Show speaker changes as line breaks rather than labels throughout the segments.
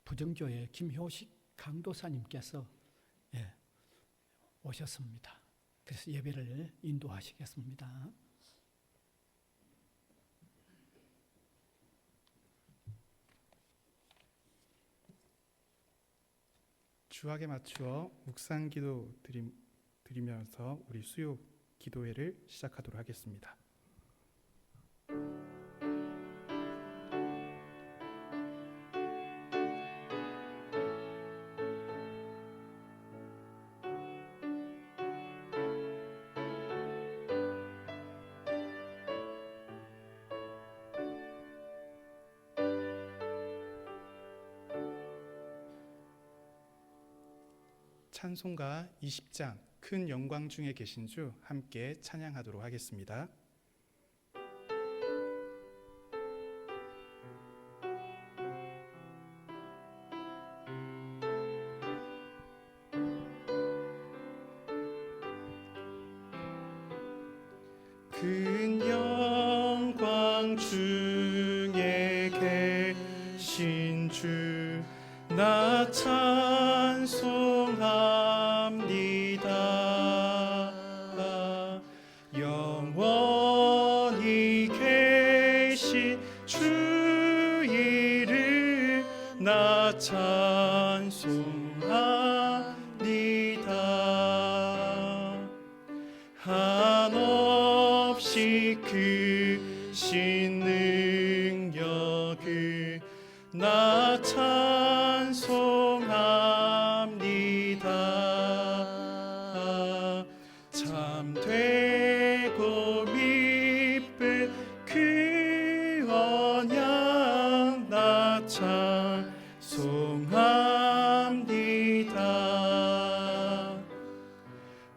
부정교회 김효식 강도사님께서 오셨습니다. 그래서 예배를 인도하시겠습니다.
주악에 맞추어 묵상기도 드리면서 우리 수요 기도회를 시작하도록 하겠습니다. 찬송가 20장 큰 영광 중에 계신 주 함께 찬양하도록 하겠습니다. 큰 영광 중에 계신 주 나 찬송합니다. 영원히 계신 주 이름 나 찬송합니다. 한없이 크신 능력을 나 찬송합니다. 참되고 미쁜 그 언약 나 찬송합니다.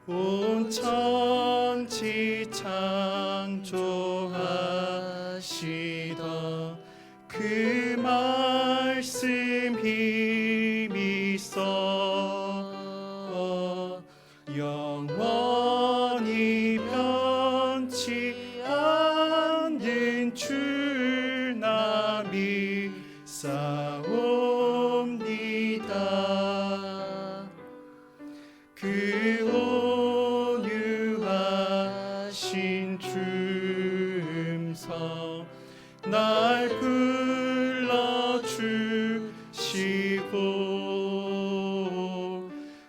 온 천지 창조하시던 그 말씀 힘이 있어 영원히 변치 않는 줄 나 믿사옵니다. 그 온유하신 주 음성 날 불러주시고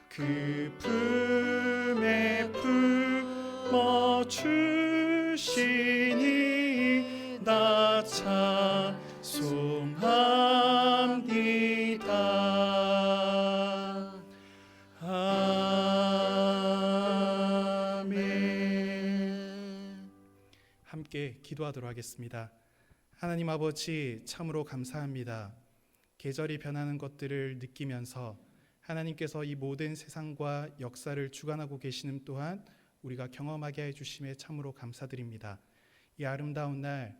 그 품에 품어주시니 나 찬송합니다. 아멘. 함께 기도하도록 하겠습니다. 하나님 아버지, 참으로 감사합니다. 계절이 변하는 것들을 느끼면서 하나님께서 이 모든 세상과 역사를 주관하고 계시는 또한 우리가 경험하게 해주심에 참으로 감사드립니다. 이 아름다운 날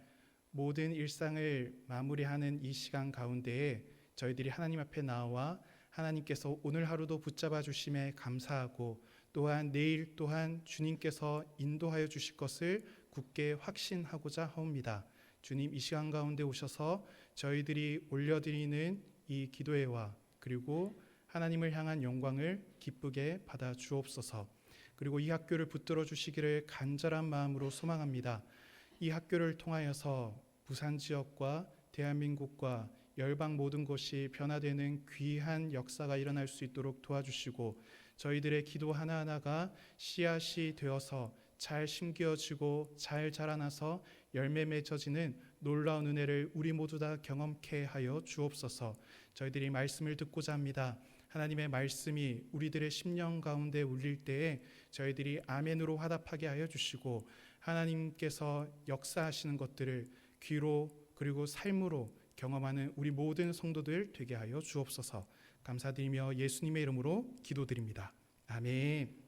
모든 일상을 마무리하는 이 시간 가운데에 저희들이 하나님 앞에 나와 하나님께서 오늘 하루도 붙잡아 주심에 감사하고 또한 내일 또한 주님께서 인도하여 주실 것을 굳게 확신하고자 하옵니다. 주님, 이 시간 가운데 오셔서 저희들이 올려드리는 이 기도회와 그리고 하나님을 향한 영광을 기쁘게 받아 주옵소서. 그리고 이 학교를 붙들어 주시기를 간절한 마음으로 소망합니다. 이 학교를 통하여서 부산 지역과 대한민국과 열방 모든 곳이 변화되는 귀한 역사가 일어날 수 있도록 도와주시고 저희들의 기도 하나하나가 씨앗이 되어서 잘 심겨지고 잘 자라나서 열매 맺어지는 놀라운 은혜를 우리 모두 다 경험케 하여 주옵소서. 저희들이 말씀을 듣고자 합니다. 하나님의 말씀이 우리들의 심령 가운데 울릴 때에 저희들이 아멘으로 화답하게 하여 주시고 하나님께서 역사하시는 것들을 귀로 그리고 삶으로 경험하는 우리 모든 성도들 되게 하여 주옵소서. 감사드리며 예수님의 이름으로 기도드립니다. 아멘.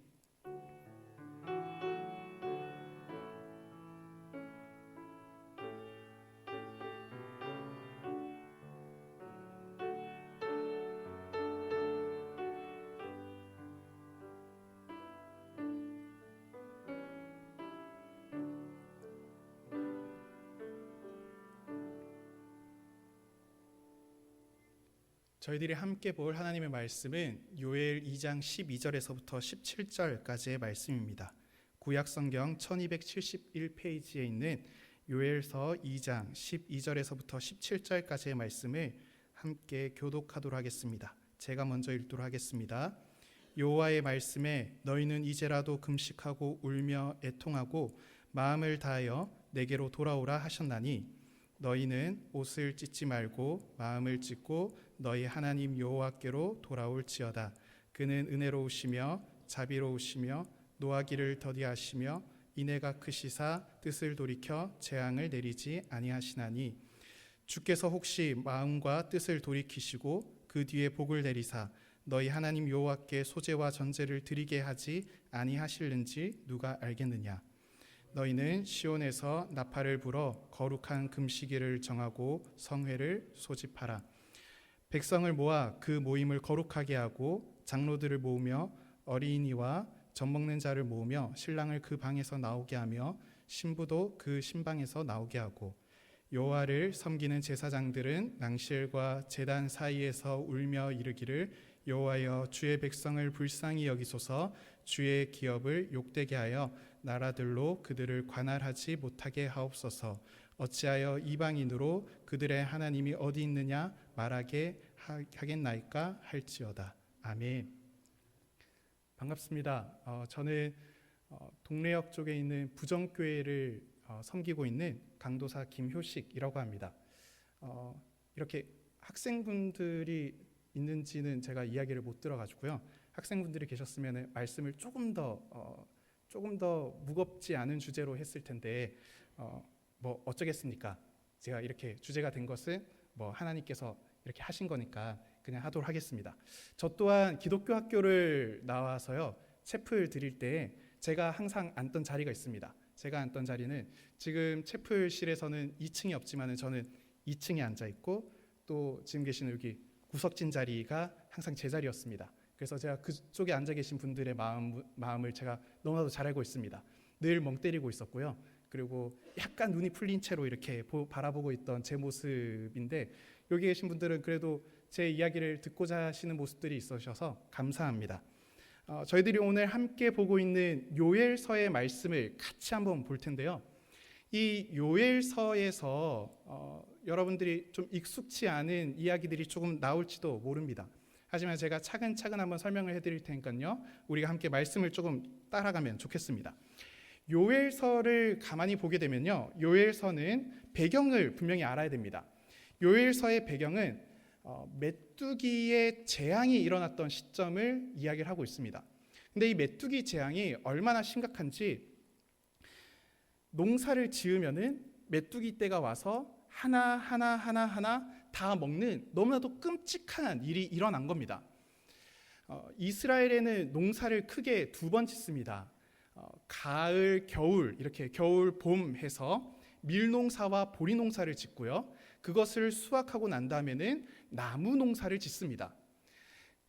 저희들이 함께 볼 하나님의 말씀은 요엘 2장 12절에서부터 17절까지의 말씀입니다. 구약 성경 1271페이지에 있는 요엘서 2장 12절에서부터 17절까지의 말씀을 함께 교독하도록 하겠습니다. 제가 먼저 읽도록 하겠습니다. 여호와의 말씀에 너희는 이제라도 금식하고 울며 애통하고 마음을 다하여 내게로 돌아오라 하셨나니 너희는 옷을 찢지 말고 마음을 찢고 너희 하나님 여호와께로 돌아올지어다. 그는 은혜로우시며 자비로우시며 노하기를 더디하시며 인애가 크시사 뜻을 돌이켜 재앙을 내리지 아니하시나니 주께서 혹시 마음과 뜻을 돌이키시고 그 뒤에 복을 내리사 너희 하나님 여호와께 소제와 전제를 드리게 하지 아니하실는지 누가 알겠느냐. 너희는 시온에서 나팔을 불어 거룩한 금식일을 정하고 성회를 소집하라. 백성을 모아 그 모임을 거룩하게 하고 장로들을 모으며 어린이와 젖먹는 자를 모으며 신랑을 그 방에서 나오게 하며 신부도 그 신방에서 나오게 하고 여호와를 섬기는 제사장들은 낭실과 제단 사이에서 울며 이르기를 여호와여 주의 백성을 불쌍히 여기소서. 주의 기업을 욕되게 하여 나라들로 그들을 관할하지 못하게 하옵소서. 어찌하여 이방인으로 그들의 하나님이 어디 있느냐 말하게 하겠나이까 할지어다. 아멘. 반갑습니다. 저는 동래역 쪽에 있는 부정교회를 섬기고 있는 강도사 김효식이라고 합니다. 이렇게 학생분들이 있는지는 제가 이야기를 못 들어가지고요. 학생분들이 계셨으면 말씀을 조금 더 무겁지 않은 주제로 했을 텐데 뭐 어쩌겠습니까? 제가 이렇게 주제가 된 것은 뭐 하나님께서 이렇게 하신 거니까 그냥 하도록 하겠습니다. 저 또한 기독교 학교를 나와서요, 채플 드릴 때 제가 항상 앉던 자리가 있습니다. 제가 앉던 자리는 지금 채플실에서는 2층이 없지만 저는 2층에 앉아 있고 또 지금 계시는 여기 구석진 자리가 항상 제 자리였습니다. 그래서 제가 그쪽에 앉아 계신 분들의 마음을 제가 너무나도 잘 알고 있습니다. 늘 멍 때리고 있었고요. 그리고 약간 눈이 풀린 채로 이렇게 바라보고 있던 제 모습인데 여기 계신 분들은 그래도 제 이야기를 듣고자 하시는 모습들이 있으셔서 감사합니다. 저희들이 오늘 함께 보고 있는 요엘서의 말씀을 같이 한번 볼 텐데요. 이 요엘서에서 여러분들이 좀 익숙치 않은 이야기들이 조금 나올지도 모릅니다. 하지만 제가 차근차근 한번 설명을 해드릴 테니까요. 우리가 함께 말씀을 조금 따라가면 좋겠습니다. 요엘서를 가만히 보게 되면요. 요엘서는 배경을 분명히 알아야 됩니다. 요엘서의 배경은 메뚜기의 재앙이 일어났던 시점을 이야기를 하고 있습니다. 근데 이 메뚜기 재앙이 얼마나 심각한지 농사를 지으면은 메뚜기 떼가 와서 하나 다 먹는 너무나도 끔찍한 일이 일어난 겁니다. 이스라엘에는 농사를 크게 두 번 짓습니다. 가을, 겨울 이렇게 겨울, 봄 해서 밀농사와 보리농사를 짓고요. 그것을 수확하고 난 다음에는 나무 농사를 짓습니다.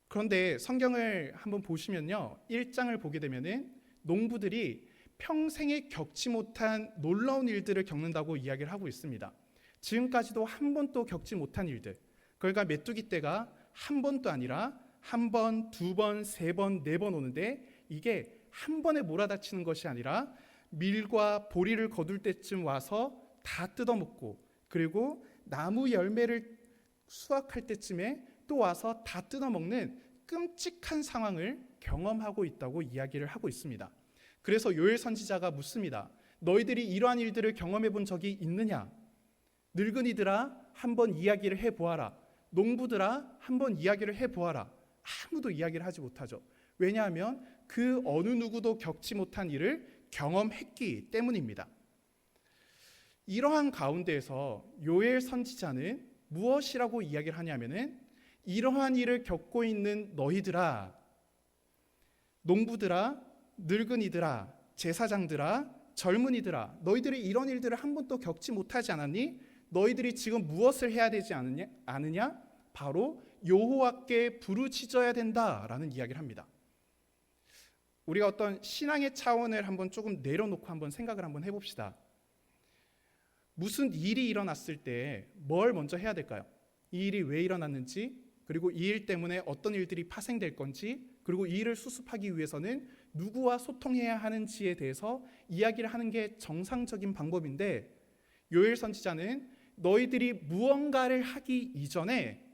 그런데 성경을 한번 보시면요. 1장을 보게 되면은 농부들이 평생에 겪지 못한 놀라운 일들을 겪는다고 이야기를 하고 있습니다. 지금까지도 한 번도 겪지 못한 일들. 그러니까 메뚜기 떼가 한 번도 아니라 한 번, 두 번, 세 번, 네 번 오는데 이게 한 번에 몰아닥치는 것이 아니라 밀과 보리를 거둘 때쯤 와서 다 뜯어먹고 그리고 나무 열매를 수확할 때쯤에 또 와서 다 뜯어먹는 끔찍한 상황을 경험하고 있다고 이야기를 하고 있습니다. 그래서 요엘 선지자가 묻습니다. 너희들이 이러한 일들을 경험해 본 적이 있느냐? 늙은이들아 한번 이야기를 해보아라. 농부들아 한번 이야기를 해보아라. 아무도 이야기를 하지 못하죠. 왜냐하면 그 어느 누구도 겪지 못한 일을 경험했기 때문입니다. 이러한 가운데에서 요엘 선지자는 무엇이라고 이야기를 하냐면은 이러한 일을 겪고 있는 너희들아, 농부들아, 늙은이들아, 제사장들아, 젊은이들아, 너희들이 이런 일들을 한 번도 겪지 못하지 않았니? 너희들이 지금 무엇을 해야 되지 않느냐? 바로 여호와께 부르짖어야 된다라는 이야기를 합니다. 우리가 어떤 신앙의 차원을 한번 조금 내려놓고 한번 생각을 한번 해봅시다. 무슨 일이 일어났을 때 뭘 먼저 해야 될까요? 이 일이 왜 일어났는지 그리고 이 일 때문에 어떤 일들이 파생될 건지, 그리고 이 일을 수습하기 위해서는 누구와 소통해야 하는지에 대해서 이야기를 하는 게 정상적인 방법인데, 요엘 선지자는 너희들이 무언가를 하기 이전에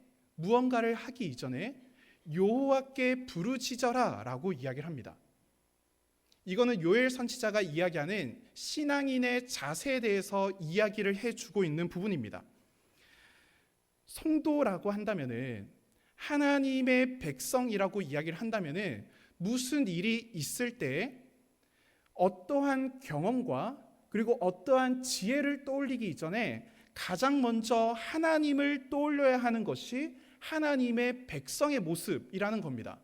여호와께 부르짖어라 라고 이야기를 합니다. 이거는 요엘 선지자가 이야기하는 신앙인의 자세에 대해서 이야기를 해주고 있는 부분입니다. 성도라고 한다면은, 하나님의 백성이라고 이야기를 한다면은, 무슨 일이 있을 때 어떠한 경험과 그리고 어떠한 지혜를 떠올리기 이전에 가장 먼저 하나님을 떠올려야 하는 것이 하나님의 백성의 모습이라는 겁니다.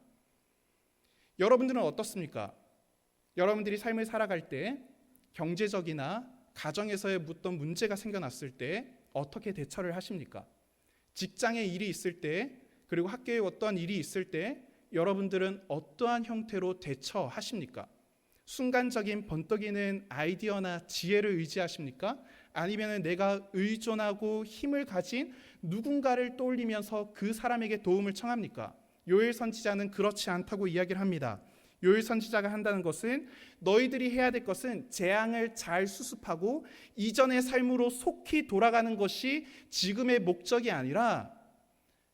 여러분들은 어떻습니까? 여러분들이 삶을 살아갈 때 경제적이나 가정에서의 어떤 문제가 생겨났을 때 어떻게 대처를 하십니까? 직장에 일이 있을 때, 그리고 학교에 어떠한 일이 있을 때 여러분들은 어떠한 형태로 대처하십니까? 순간적인 번뜩이는 아이디어나 지혜를 의지하십니까? 아니면 내가 의존하고 힘을 가진 누군가를 떠올리면서 그 사람에게 도움을 청합니까? 요엘 선지자는 그렇지 않다고 이야기를 합니다. 요엘 선지자가 한다는 것은, 너희들이 해야 될 것은 재앙을 잘 수습하고 이전의 삶으로 속히 돌아가는 것이 지금의 목적이 아니라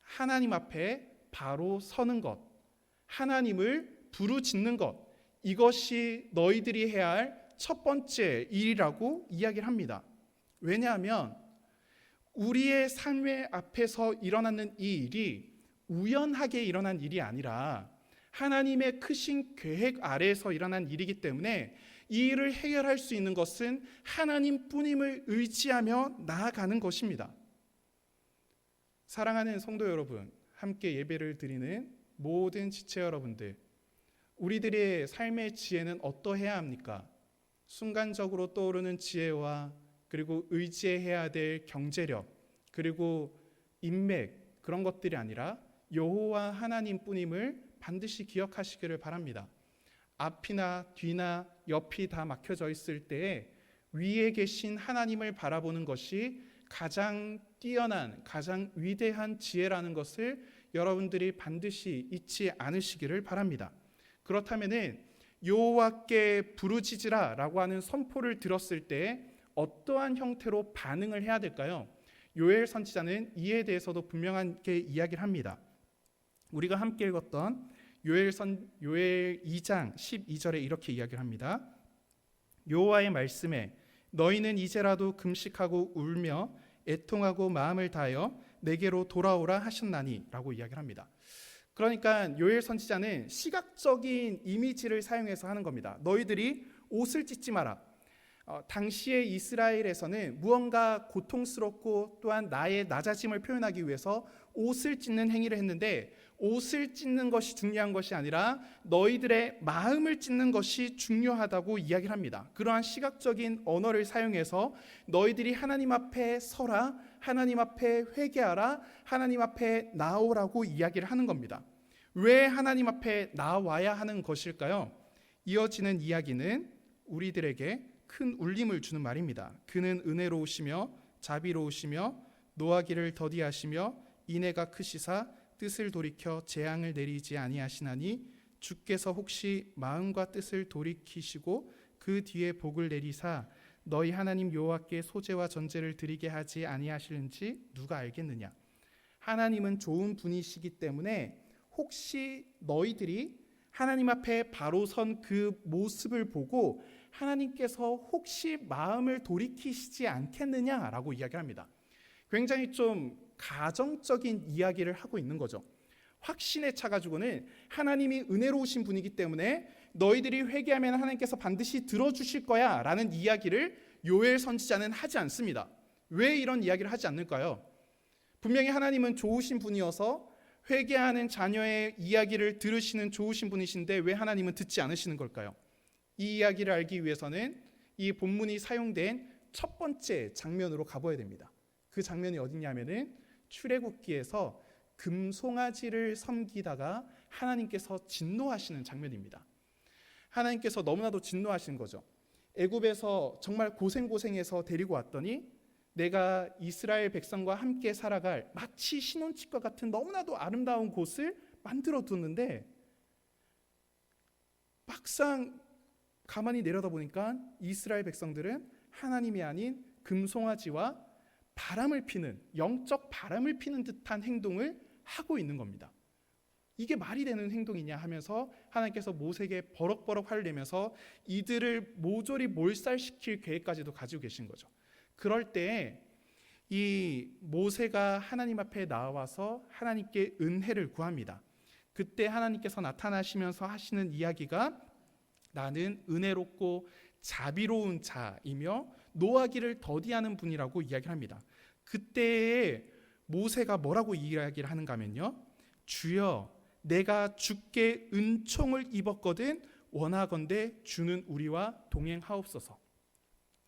하나님 앞에 바로 서는 것, 하나님을 부르짖는 것, 이것이 너희들이 해야 할 첫 번째 일이라고 이야기를 합니다. 왜냐하면 우리의 삶의 앞에서 일어나는 이 일이 우연하게 일어난 일이 아니라 하나님의 크신 계획 아래에서 일어난 일이기 때문에 이 일을 해결할 수 있는 것은 하나님뿐임을 의지하며 나아가는 것입니다. 사랑하는 성도 여러분, 함께 예배를 드리는 모든 지체 여러분들, 우리들의 삶의 지혜는 어떠해야 합니까? 순간적으로 떠오르는 지혜와 그리고 의지해야 될 경제력, 그리고 인맥, 그런 것들이 아니라 여호와 하나님뿐임을 반드시 기억하시기를 바랍니다. 앞이나 뒤나 옆이 다 막혀져 있을 때에 위에 계신 하나님을 바라보는 것이 가장 뛰어난, 가장 위대한 지혜라는 것을 여러분들이 반드시 잊지 않으시기를 바랍니다. 그렇다면은 여호와께 부르짖으라 라고 하는 선포를 들었을 때 어떠한 형태로 반응을 해야 될까요? 요엘 선지자는 이에 대해서도 분명하게 이야기를 합니다. 우리가 함께 읽었던 요엘 2장 12절에 이렇게 이야기를 합니다. 여호와의 말씀에 너희는 이제라도 금식하고 울며 애통하고 마음을 다하여 내게로 돌아오라 하셨나니 라고 이야기를 합니다. 그러니까 요엘 선지자는 시각적인 이미지를 사용해서 하는 겁니다. 너희들이 옷을 찢지 마라. 당시의 이스라엘에서는 무언가 고통스럽고 또한 나의 낮아짐을 표현하기 위해서 옷을 찢는 행위를 했는데, 옷을 찢는 것이 중요한 것이 아니라 너희들의 마음을 찢는 것이 중요하다고 이야기를 합니다. 그러한 시각적인 언어를 사용해서 너희들이 하나님 앞에 서라, 하나님 앞에 회개하라, 하나님 앞에 나오라고 이야기를 하는 겁니다. 왜 하나님 앞에 나와야 하는 것일까요? 이어지는 이야기는 우리들에게 큰 울림을 주는 말입니다. 그는 은혜로우시며 자비로우시며 노하기를 더디하시며 인애가 크시사 뜻을 돌이켜 재앙을 내리지 아니하시나니 주께서 혹시 마음과 뜻을 돌이키시고 그 뒤에 복을 내리사 너희 하나님 여호와께 소제와 전제를 드리게 하지 아니하시는지 누가 알겠느냐. 하나님은 좋은 분이시기 때문에 혹시 너희들이 하나님 앞에 바로 선 그 모습을 보고 하나님께서 혹시 마음을 돌이키시지 않겠느냐라고 이야기합니다. 굉장히 좀 가정적인 이야기를 하고 있는 거죠. 확신에 차 가지고는 하나님이 은혜로우신 분이기 때문에 너희들이 회개하면 하나님께서 반드시 들어주실 거야 라는 이야기를 요엘 선지자는 하지 않습니다. 왜 이런 이야기를 하지 않을까요? 분명히 하나님은 좋으신 분이어서 회개하는 자녀의 이야기를 들으시는 좋으신 분이신데 왜 하나님은 듣지 않으시는 걸까요? 이 이야기를 알기 위해서는 이 본문이 사용된 첫 번째 장면으로 가봐야 됩니다. 그 장면이 어디냐면은 출애굽기에서 금송아지를 섬기다가 하나님께서 진노하시는 장면입니다. 하나님께서 너무나도 진노하시는 거죠. 애굽에서 정말 고생해서 데리고 왔더니 내가 이스라엘 백성과 함께 살아갈 마치 신혼집과 같은 너무나도 아름다운 곳을 만들어 뒀는데 막상 가만히 내려다보니까 이스라엘 백성들은 하나님이 아닌 금송아지와 바람을 피는, 영적 바람을 피는 듯한 행동을 하고 있는 겁니다. 이게 말이 되는 행동이냐 하면서 하나님께서 모세에게 버럭버럭 화를 내면서 이들을 모조리 몰살시킬 계획까지도 가지고 계신 거죠. 그럴 때 이 모세가 하나님 앞에 나와서 하나님께 은혜를 구합니다. 그때 하나님께서 나타나시면서 하시는 이야기가 나는 은혜롭고 자비로운 자이며 노하기를 더디하는 분이라고 이야기를 합니다. 그때에 모세가 뭐라고 이야기를 하는가 하면요, 주여 내가 주께 은총을 입었거든 원하건대 주는 우리와 동행하옵소서.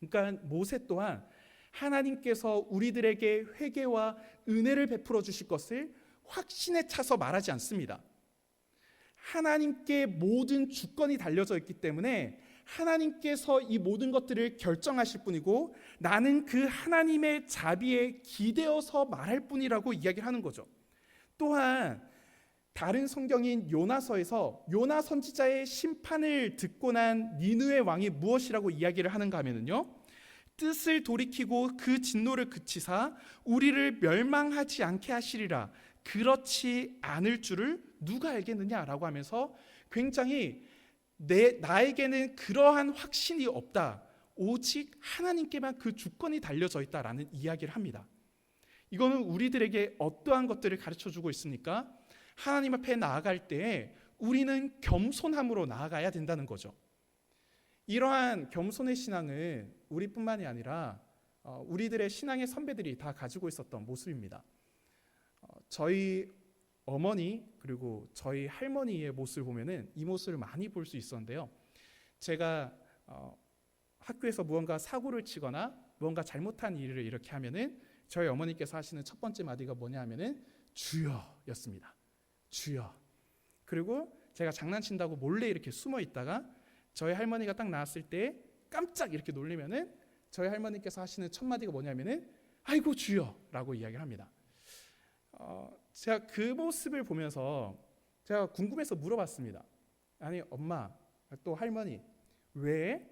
그러니까 모세 또한 하나님께서 우리들에게 회개와 은혜를 베풀어 주실 것을 확신에 차서 말하지 않습니다. 하나님께 모든 주권이 달려져 있기 때문에 하나님께서 이 모든 것들을 결정하실 뿐이고 나는 그 하나님의 자비에 기대어서 말할 뿐이라고 이야기를 하는 거죠. 또한 다른 성경인 요나서에서 요나 선지자의 심판을 듣고 난 니느웨 왕이 무엇이라고 이야기를 하는가 하면요, 뜻을 돌이키고 그 진노를 그치사 우리를 멸망하지 않게 하시리라. 그렇지 않을 줄을 누가 알겠느냐라고 하면서 굉장히 나에게는 그러한 확신이 없다. 오직 하나님께만 그 주권이 달려져 있다라는 이야기를 합니다. 이거는 우리들에게 어떠한 것들을 가르쳐주고 있습니까? 하나님 앞에 나아갈 때 우리는 겸손함으로 나아가야 된다는 거죠. 이러한 겸손의 신앙은 우리뿐만이 아니라 우리들의 신앙의 선배들이 다 가지고 있었던 모습입니다. 저희 어머니 그리고 저희 할머니의 모습을 보면은 이 모습을 많이 볼 수 있었는데요. 제가 학교에서 무언가 사고를 치거나 무언가 잘못한 일을 이렇게 하면은 저희 어머니께서 하시는 첫 번째 마디가 뭐냐 하면은 주여였습니다. 주여. 그리고 제가 장난친다고 몰래 이렇게 숨어 있다가 저희 할머니가 딱 나왔을 때 깜짝 이렇게 놀리면은 저희 할머니께서 하시는 첫 마디가 뭐냐면은 아이고 주여라고 이야기를 합니다. 제가 그 모습을 보면서 제가 궁금해서 물어봤습니다. 아니 엄마 또 할머니, 왜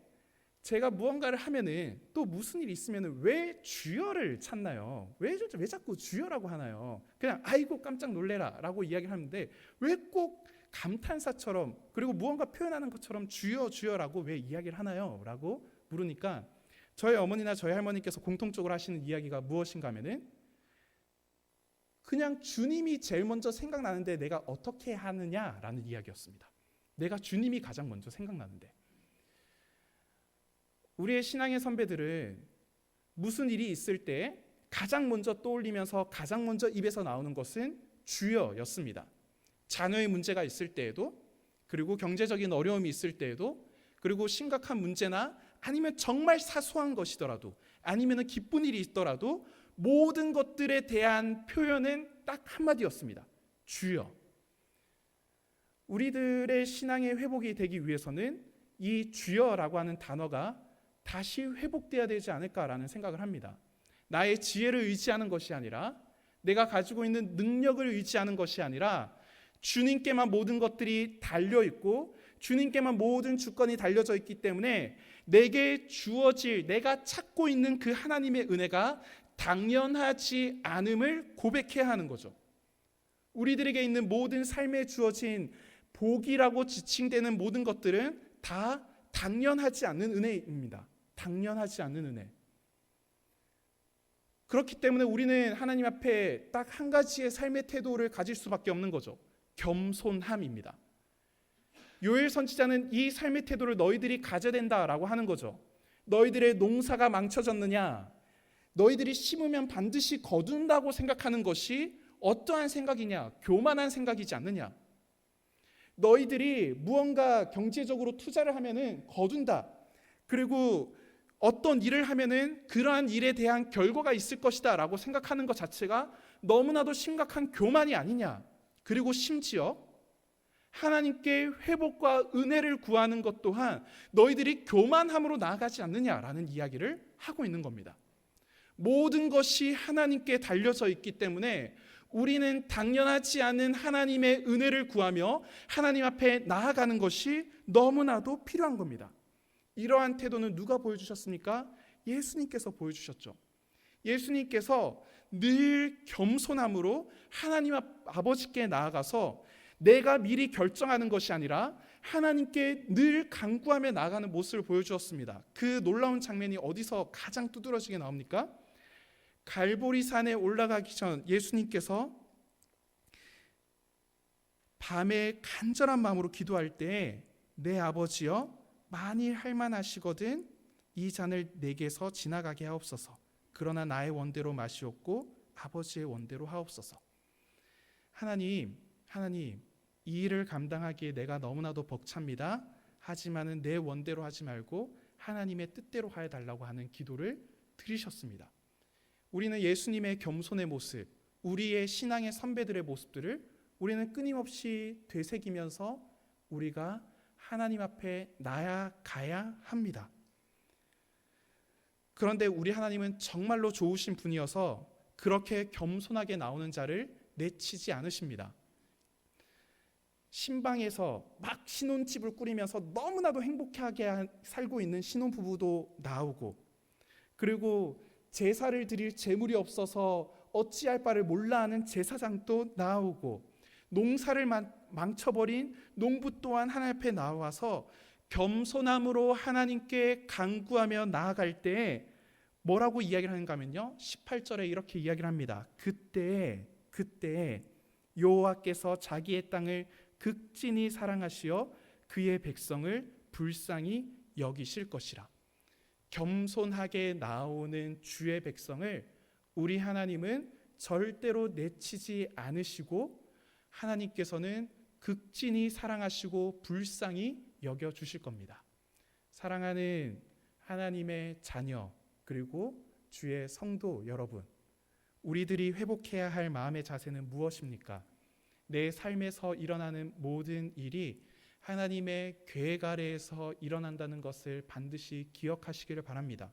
제가 무언가를 하면은 또 무슨 일이 있으면은 왜 주여를 찾나요? 왜 자꾸 주여라고 하나요? 그냥 아이고 깜짝 놀래라라고 이야기를 하는데 왜 꼭 감탄사처럼 그리고 무언가 표현하는 것처럼 주여라고 왜 이야기를 하나요? 라고 물으니까 저희 어머니나 저희 할머니께서 공통적으로 하시는 이야기가 무엇인가 하면은 그냥 주님이 제일 먼저 생각나는데 내가 어떻게 하느냐라는 이야기였습니다. 내가 주님이 가장 먼저 생각나는데. 우리의 신앙의 선배들은 무슨 일이 있을 때 가장 먼저 떠올리면서 가장 먼저 입에서 나오는 것은 주여였습니다. 자녀의 문제가 있을 때에도, 그리고 경제적인 어려움이 있을 때에도, 그리고 심각한 문제나 아니면 정말 사소한 것이더라도, 아니면 기쁜 일이 있더라도 모든 것들에 대한 표현은 딱 한마디였습니다. 주여. 우리들의 신앙의 회복이 되기 위해서는 이 주여라고 하는 단어가 다시 회복돼야 되지 않을까라는 생각을 합니다. 나의 지혜를 의지하는 것이 아니라, 내가 가지고 있는 능력을 의지하는 것이 아니라 주님께만 모든 것들이 달려있고 주님께만 모든 주권이 달려져 있기 때문에 내게 주어질, 내가 찾고 있는 그 하나님의 은혜가 당연하지 않음을 고백해야 하는 거죠. 우리들에게 있는 모든 삶에 주어진 복이라고 지칭되는 모든 것들은 다 당연하지 않는 은혜입니다. 당연하지 않는 은혜. 그렇기 때문에 우리는 하나님 앞에 딱 한 가지의 삶의 태도를 가질 수밖에 없는 거죠. 겸손함입니다. 요엘 선지자는 이 삶의 태도를 너희들이 가져야 된다라고 하는 거죠. 너희들의 농사가 망쳐졌느냐? 너희들이 심으면 반드시 거둔다고 생각하는 것이 어떠한 생각이냐? 교만한 생각이지 않느냐? 너희들이 무언가 경제적으로 투자를 하면은 거둔다. 그리고 어떤 일을 하면은 그러한 일에 대한 결과가 있을 것이다라고 생각하는 것 자체가 너무나도 심각한 교만이 아니냐? 그리고 심지어 하나님께 회복과 은혜를 구하는 것 또한 너희들이 교만함으로 나아가지 않느냐라는 이야기를 하고 있는 겁니다. 모든 것이 하나님께 달려져 있기 때문에 우리는 당연하지 않은 하나님의 은혜를 구하며 하나님 앞에 나아가는 것이 너무나도 필요한 겁니다. 이러한 태도는 누가 보여주셨습니까? 예수님께서 보여주셨죠. 예수님께서 늘 겸손함으로 하나님 아버지께 나아가서 내가 미리 결정하는 것이 아니라 하나님께 늘 간구하며 나아가는 모습을 보여주었습니다. 그 놀라운 장면이 어디서 가장 두드러지게 나옵니까? 갈보리산에 올라가기 전 예수님께서 밤에 간절한 마음으로 기도할 때 내 아버지여 만일 할만하시거든 이 잔을 내게서 지나가게 하옵소서. 그러나 나의 원대로 마시옵고 아버지의 원대로 하옵소서. 하나님 이 일을 감당하기에 내가 너무나도 벅찹니다. 하지만은 내 원대로 하지 말고 하나님의 뜻대로 하여 달라고 하는 기도를 드리셨습니다. 우리는 예수님의 겸손의 모습, 우리의 신앙의 선배들의 모습들을 우리는 끊임없이 되새기면서 우리가 하나님 앞에 나아가야 합니다. 그런데 우리 하나님은 정말로 좋으신 분이어서 그렇게 겸손하게 나오는 자를 내치지 않으십니다. 신방에서 막 신혼집을 꾸리면서 너무나도 행복하게 살고 있는 신혼부부도 나오고, 그리고 제사를 드릴 재물이 없어서 어찌할 바를 몰라하는 제사장도 나오고, 농사를 망쳐버린 농부 또한 하나님 앞에 나와서 겸손함으로 하나님께 간구하며 나아갈 때 뭐라고 이야기를 하는가 하면요, 18절에 이렇게 이야기를 합니다. 그때 여호와께서 자기의 땅을 극진히 사랑하시어 그의 백성을 불쌍히 여기실 것이라. 겸손하게 나오는 주의 백성을 우리 하나님은 절대로 내치지 않으시고 하나님께서는 극진히 사랑하시고 불쌍히 여겨주실 겁니다. 사랑하는 하나님의 자녀 그리고 주의 성도 여러분, 우리들이 회복해야 할 마음의 자세는 무엇입니까? 내 삶에서 일어나는 모든 일이 하나님의 계획 아래에서 일어난다는 것을 반드시 기억하시기를 바랍니다.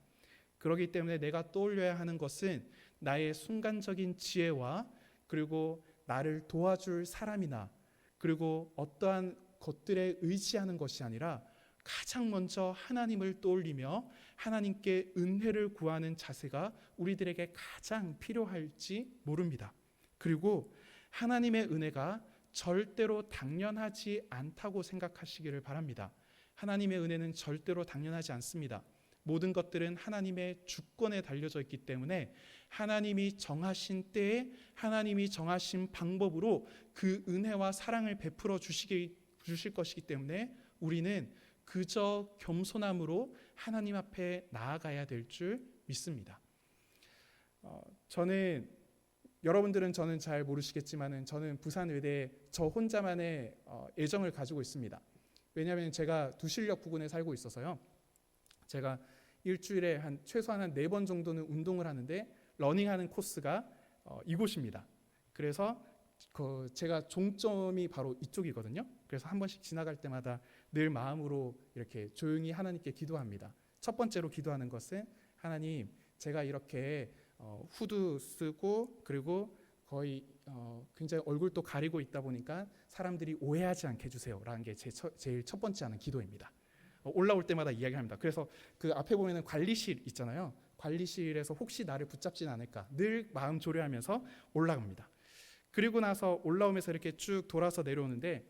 그렇기 때문에 내가 떠올려야 하는 것은 나의 순간적인 지혜와 그리고 나를 도와줄 사람이나 그리고 어떠한 것들에 의지하는 것이 아니라 가장 먼저 하나님을 떠올리며 하나님께 은혜를 구하는 자세가 우리들에게 가장 필요할지 모릅니다. 그리고 하나님의 은혜가 절대로 당연하지 않다고 생각하시기를 바랍니다. 하나님의 은혜는 절대로 당연하지 않습니다. 모든 것들은 하나님의 주권에 달려져 있기 때문에 하나님이 정하신 때에 하나님이 정하신 방법으로 그 은혜와 사랑을 베풀어 주실 것이기 때문에 우리는 그저 겸손함으로 하나님 앞에 나아가야 될 줄 믿습니다. 여러분들은 저는 잘 모르시겠지만은 저는 부산의대에 저 혼자만의 애정을 가지고 있습니다. 왜냐하면 제가 두실력 부근에 살고 있어서요. 제가 일주일에 최소한 한 4번 정도는 운동을 하는데 러닝하는 코스가 이곳입니다. 그래서 제가 종점이 바로 이쪽이거든요. 그래서 한 번씩 지나갈 때마다 늘 마음으로 이렇게 조용히 하나님께 기도합니다. 첫 번째로 기도하는 것은 하나님, 제가 이렇게 후드 쓰고 그리고 거의 굉장히 얼굴도 가리고 있다 보니까 사람들이 오해하지 않게 해주세요 라는 게 제일 첫 번째 하는 기도입니다. 올라올 때마다 이야기합니다. 그래서 그 앞에 보면은 관리실 있잖아요. 관리실에서 혹시 나를 붙잡진 않을까 늘 마음 조려하면서 올라갑니다. 그리고 나서 올라오면서 이렇게 쭉 돌아서 내려오는데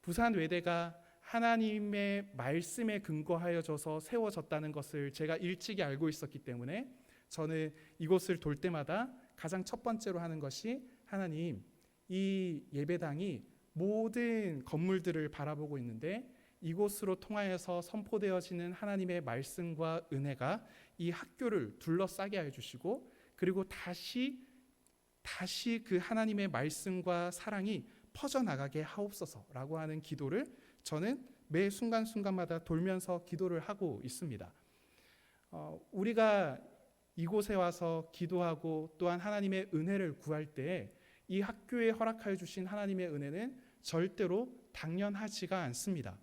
부산 외대가 하나님의 말씀에 근거하여져서 세워졌다는 것을 제가 일찍이 알고 있었기 때문에 저는 이곳을 돌 때마다 가장 첫 번째로 하는 것이 하나님, 이 예배당이 모든 건물들을 바라보고 있는데 이곳으로 통하여서 선포되어지는 하나님의 말씀과 은혜가 이 학교를 둘러싸게 하여 주시고 그리고 다시 그 하나님의 말씀과 사랑이 퍼져나가게 하옵소서라고 하는 기도를 저는 매 순간순간마다 돌면서 기도를 하고 있습니다. 우리가 이곳에 와서 기도하고 또한 하나님의 은혜를 구할 때 이 학교에 허락하여 주신 하나님의 은혜는 절대로 당연하지가 않습니다.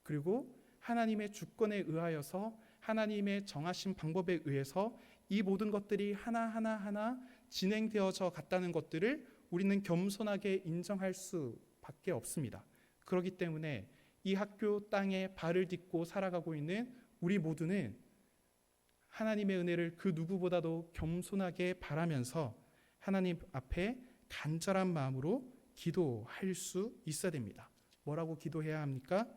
그리고 하나님의 주권에 의하여서 하나님의 정하신 방법에 의해서 이 모든 것들이 하나하나 진행되어져 갔다는 것들을 우리는 겸손하게 인정할 수밖에 없습니다. 그렇기 때문에 이 학교 땅에 발을 딛고 살아가고 있는 우리 모두는 하나님의 은혜를 그 누구보다도 겸손하게 바라면서 하나님 앞에 간절한 마음으로 기도할 수 있어야 됩니다. 뭐라고 기도해야 합니까?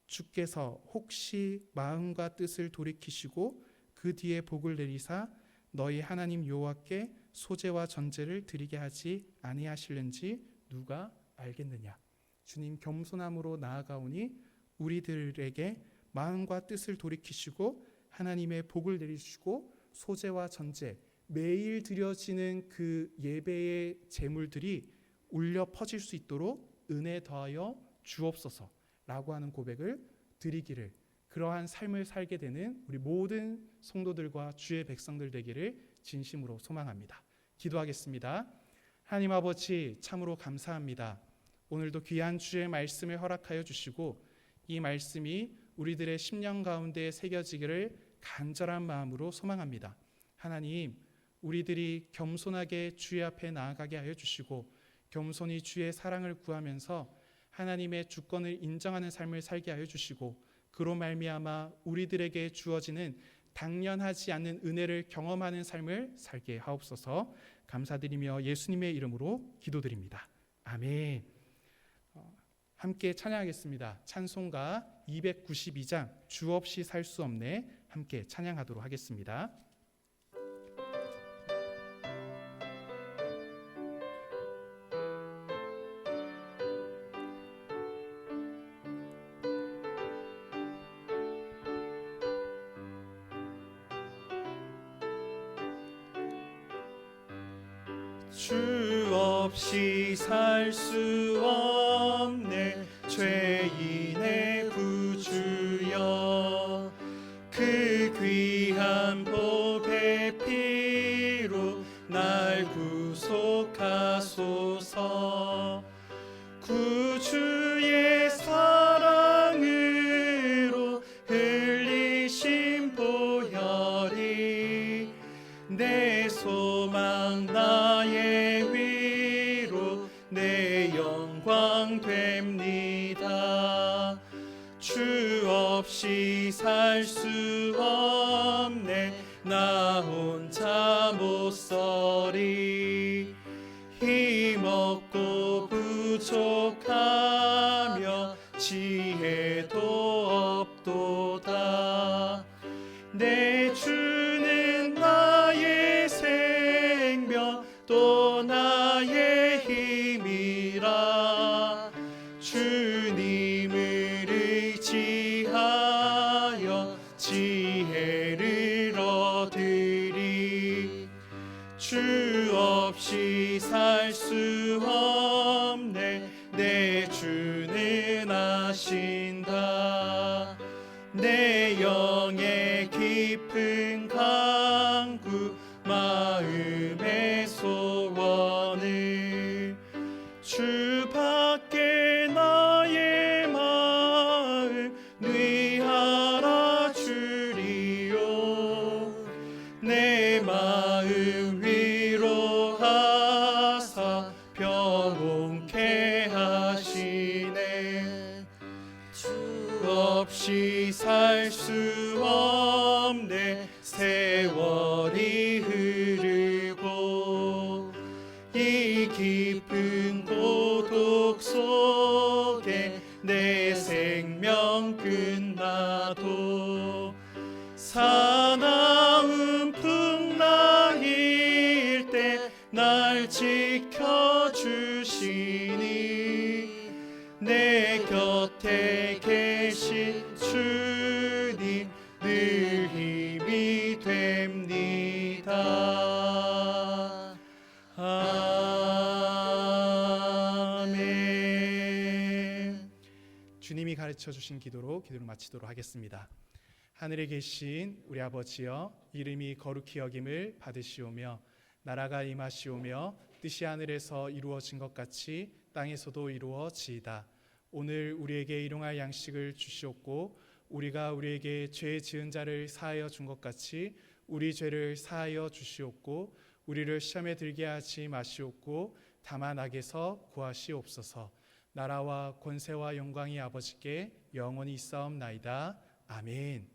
주께서 혹시 마음과 뜻을 돌이키시고 그 뒤에 복을 내리사 너희 하나님 여호와께 소제와 전제를 드리게 하지 아니하실는지 누가 알겠느냐. 주님, 겸손함으로 나아가오니 우리들에게 마음과 뜻을 돌이키시고 하나님의 복을 내리시고 소제와 전제, 매일 드려지는 그 예배의 제물들이 울려 퍼질 수 있도록 은혜 더하여 주옵소서라고 하는 고백을 드리기를, 그러한 삶을 살게 되는 우리 모든 성도들과 주의 백성들 되기를 진심으로 소망합니다. 기도하겠습니다. 하나님 아버지, 참으로 감사합니다. 오늘도 귀한 주의 말씀을 허락하여 주시고 이 말씀이 우리들의 심령 가운데 새겨지기를 간절한 마음으로 소망합니다. 하나님, 우리들이 겸손하게 주의 앞에 나아가게 하여 주시고 겸손히 주의 사랑을 구하면서 하나님의 주권을 인정하는 삶을 살게 하여 주시고 그로 말미암아 우리들에게 주어지는 당연하지 않는 은혜를 경험하는 삶을 살게 하옵소서. 감사드리며 예수님의 이름으로 기도드립니다. 아멘. 함께 찬양하겠습니다. 찬송가 292장 주 없이 살 수 없네 함께 찬양하도록 하겠습니다.
주 없이 살 수 없네 죄인의 구주여 그 귀한 보배 피로 날 구속하소서 구주의 사랑으로 흘리신 보혈이 내 소망 나의 위로 내 영광 됩니다. 주 없이 살 수 없네 나 혼자 못 서리 힘없고 부족하며 지혜도 없도다. 내 주는 나의 생명 또 나의 힘이라 주님을 의지하여 지혜를 얻으리. 주 없이 살 수 없네 내 주는 아신다. 내 영의 깊은 강구 마음의 소원을 주밖에 나의 마음 위하라 주리요. 내 마음 위로하사 평온케 하시네. 주 없이 살 수 없네 세월이 흐르고 이 깊은 고독 속에 내 생명 끝나도 사나운 풍랑일 때 날 지켜주시니 내 곁에 계신 주님 늘 힘이 됩니다. 아멘.
주님이 가르쳐 주신 기도를 마치도록 하겠습니다. 하늘에 계신 우리 아버지여, 이름이 거룩히 여김을 받으시오며 나라가 임하시오며 뜻이 하늘에서 이루어진 것 같이 땅에서도 이루어지이다. 오늘 우리에게 일용할 양식을 주시옵고 우리가 우리에게 죄 지은 자를 사하여 준 것 같이 우리 죄를 사하여 주시옵고 우리를 시험에 들게 하지 마시옵고 다만 악에서 구하시옵소서. 나라와 권세와 영광이 아버지께 영원히 있사옵나이다. 아멘.